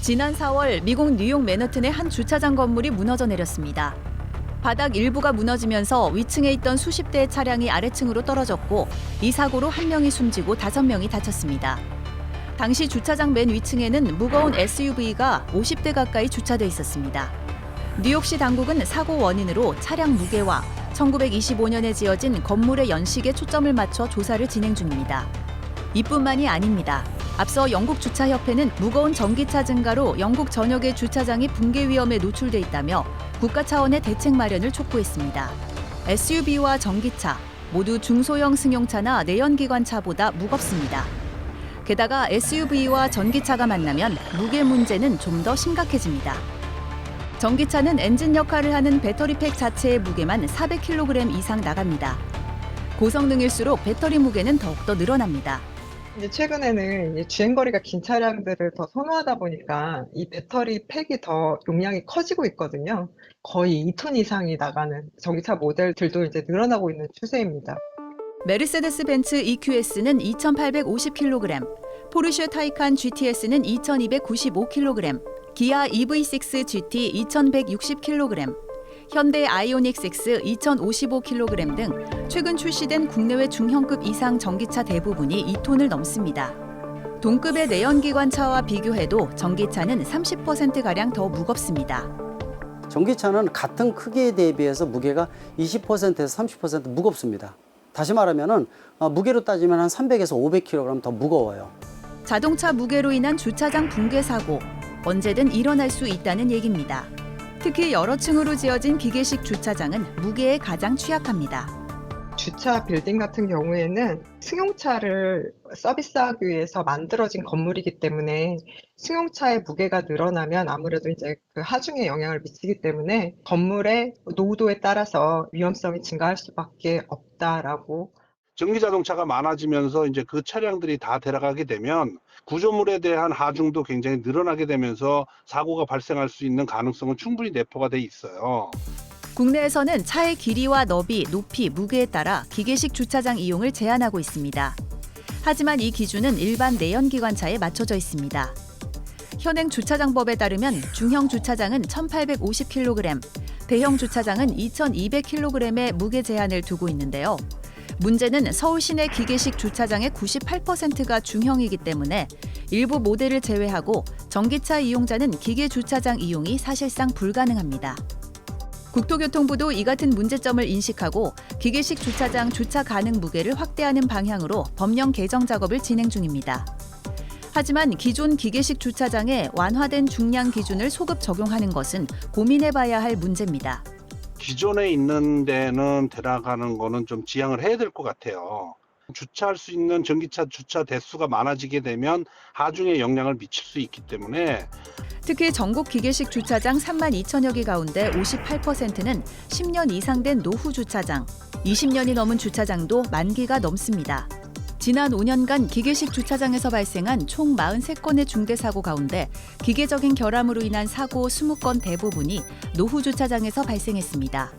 지난 4월 미국 뉴욕 맨하튼의 한 주차장 건물이 무너져 내렸습니다. 바닥 일부가 무너지면서 위층에 있던 수십 대의 차량이 아래층으로 떨어졌고 이 사고로 1명이 숨지고 5명이 다쳤습니다. 당시 주차장 맨 위층에는 무거운 SUV가 50대 가까이 주차돼 있었습니다. 뉴욕시 당국은 사고 원인으로 차량 무게와 1925년에 지어진 건물의 연식에 초점을 맞춰 조사를 진행 중입니다. 이뿐만이 아닙니다. 앞서 영국 주차협회는 무거운 전기차 증가로 영국 전역의 주차장이 붕괴 위험에 노출돼 있다며 국가 차원의 대책 마련을 촉구했습니다. SUV와 전기차 모두 중소형 승용차나 내연기관차보다 무겁습니다. 게다가 SUV와 전기차가 만나면 무게 문제는 좀 더 심각해집니다. 전기차는 엔진 역할을 하는 배터리팩 자체의 무게만 400kg 이상 나갑니다. 고성능일수록 배터리 무게는 더욱더 늘어납니다. 이제 최근에는 이제 주행거리가 긴 차량들을 더 선호하다 보니까 이 배터리 팩이 더 용량이 커지고 있거든요. 거의 2톤 이상이 나가는 전기차 모델들도 이제 늘어나고 있는 추세입니다. 메르세데스 벤츠 EQS는 2,850kg, 포르쉐 타이칸 GTS는 2,295kg, 기아 EV6 GT 2,160kg, 현대 아이오닉 6 2,055kg 등 최근 출시된 국내외 중형급 이상 전기차 대부분이 2톤을 넘습니다. 동급의 내연기관차와 비교해도 전기차는 30%가량 더 무겁습니다. 전기차는 같은 크기에 대비해서 무게가 20%에서 30% 무겁습니다. 다시 말하면 무게로 따지면 한 300에서 500kg 더 무거워요. 자동차 무게로 인한 주차장 붕괴 사고, 언제든 일어날 수 있다는 얘기입니다. 특히 여러 층으로 지어진 기계식 주차장은 무게에 가장 취약합니다. 주차 빌딩 같은 경우에는 승용차를 서비스하기 위해서 만들어진 건물이기 때문에 승용차의 무게가 늘어나면 아무래도 이제 그 하중에 영향을 미치기 때문에 건물의 노후도에 따라서 위험성이 증가할 수밖에 없다라고. 전기 자동차가 많아지면서 이제 그 차량들이 다 들어가게 되면 구조물에 대한 하중도 굉장히 늘어나게 되면서 사고가 발생할 수 있는 가능성은 충분히 내포가 돼 있어요. 국내에서는 차의 길이와 너비, 높이, 무게에 따라 기계식 주차장 이용을 제한하고 있습니다. 하지만 이 기준은 일반 내연기관차에 맞춰져 있습니다. 현행 주차장법에 따르면 중형 주차장은 1,850kg, 대형 주차장은 2,200kg의 무게 제한을 두고 있는데요. 문제는 서울 시내 기계식 주차장의 98%가 중형이기 때문에 일부 모델을 제외하고 전기차 이용자는 기계 주차장 이용이 사실상 불가능합니다. 국토교통부도 이 같은 문제점을 인식하고 기계식 주차장 주차 가능 무게를 확대하는 방향으로 법령 개정 작업을 진행 중입니다. 하지만 기존 기계식 주차장에 완화된 중량 기준을 소급 적용하는 것은 고민해봐야 할 문제입니다. 기존에 있는 데는 들어가는 거는 좀 지양을 해야 될 것 같아요. 주차할 수 있는 전기차 주차 대수가 많아지게 되면 하중에 영향을 미칠 수 있기 때문에 특히 전국 기계식 주차장 32,000여 개 가운데 58%는 10년 이상 된 노후 주차장, 20년이 넘은 주차장도 만기가 넘습니다. 지난 5년간 기계식 주차장에서 발생한 총 43건의 중대사고 가운데 기계적인 결함으로 인한 사고 20건 대부분이 노후 주차장에서 발생했습니다.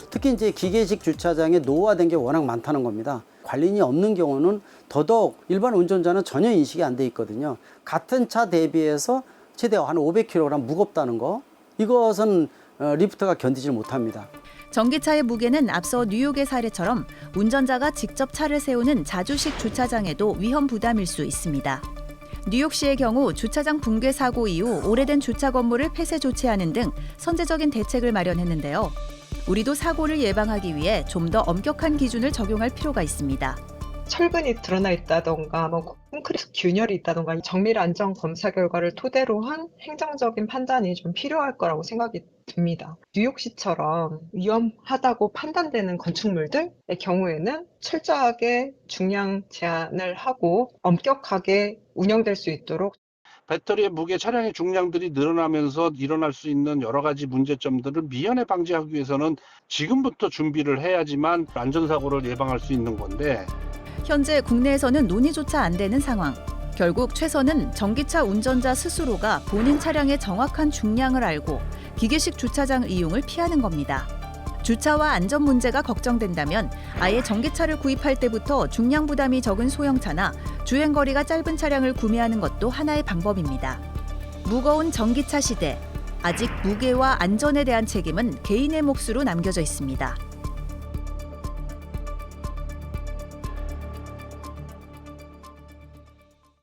특히 이제 기계식 주차장에 노후화된 게 워낙 많다는 겁니다. 관리인이 없는 경우는 더더욱 일반 운전자는 전혀 인식이 안 돼 있거든요. 같은 차 대비해서 최대 한 500kg 무겁다는 거, 이것은 리프트가 견디질 못합니다. 전기차의 무게는 앞서 뉴욕의 사례처럼 운전자가 직접 차를 세우는 자주식 주차장에도 위험 부담일 수 있습니다. 뉴욕시의 경우 주차장 붕괴 사고 이후 오래된 주차 건물을 폐쇄 조치하는 등 선제적인 대책을 마련했는데요. 우리도 사고를 예방하기 위해 좀 더 엄격한 기준을 적용할 필요가 있습니다. 철근이 드러나 있다던가 콘크리트 균열이 있다던가 정밀 안전 검사 결과를 토대로 한 행정적인 판단이 좀 필요할 거라고 생각이 듭니다. 뉴욕시처럼 위험하다고 판단되는 건축물들의 경우에는 철저하게 중량 제한을 하고 엄격하게 운영될 수 있도록 배터리의 무게, 차량의 중량들이 늘어나면서 일어날 수 있는 여러 가지 문제점들을 미연에 방지하기 위해서는 지금부터 준비를 해야지만 안전사고를 예방할 수 있는 건데 현재 국내에서는 논의조차 안 되는 상황. 결국 최선은 전기차 운전자 스스로가 본인 차량의 정확한 중량을 알고 기계식 주차장 이용을 피하는 겁니다. 주차와 안전 문제가 걱정된다면 아예 전기차를 구입할 때부터 중량 부담이 적은 소형차나 주행거리가 짧은 차량을 구매하는 것도 하나의 방법입니다. 무거운 전기차 시대. 아직 무게와 안전에 대한 책임은 개인의 몫으로 남겨져 있습니다.